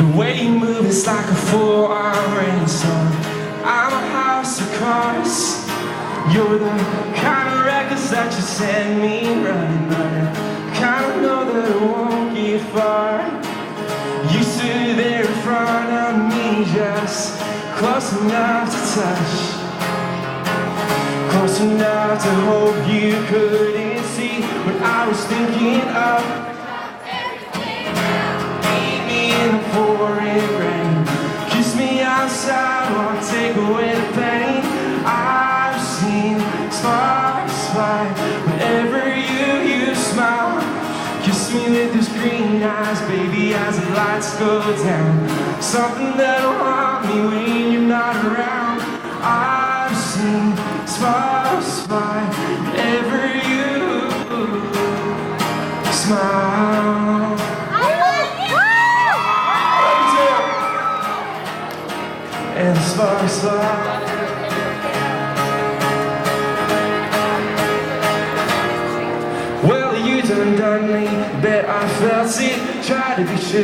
The way you move is like a full-on rainstorm. I'm a house of cards. You're the kind of records that you send me running, but I kinda know that it won't get far. You stood there in front of me, just close enough to touch, close enough to hope you couldn't see what I was thinking of. Meet me in the pouring rain, kiss me outside while I take away the pain. I've seen sparks fly whenever you smile. Kiss me with those green eyes, baby, as the lights go down. Something that'll haunt me when you're not around. I've seen sparks fly whenever you smile. I love you! And the sparks fly. Well, you done me, bet I felt it, tried to be sure.